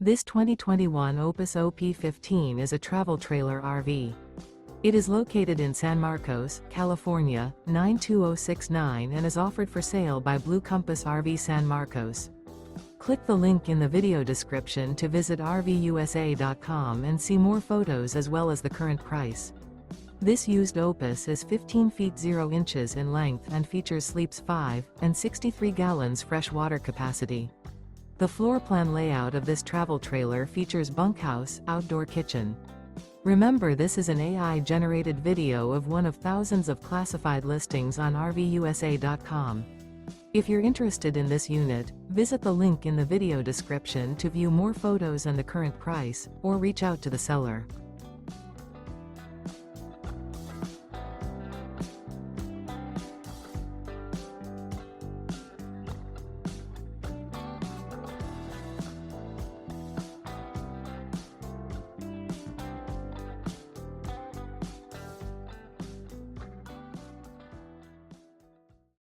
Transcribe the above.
This 2021 Opus OP15 is a travel trailer RV. It is located in San Marcos, California, 92069 and is offered for sale by Blue Compass RV San Marcos. Click the link in the video description to visit RVUSA.com and see more photos as well as the current price. This used Opus is 15 feet 0 inches in length and features sleeps 5 and 63 gallons fresh water capacity. The floor plan layout of this travel trailer features bunkhouse, outdoor kitchen. Remember, this is an AI-generated video of one of thousands of classified listings on RVUSA.com. If you're interested in this unit, visit the link in the video description to view more photos and the current price, or reach out to the seller.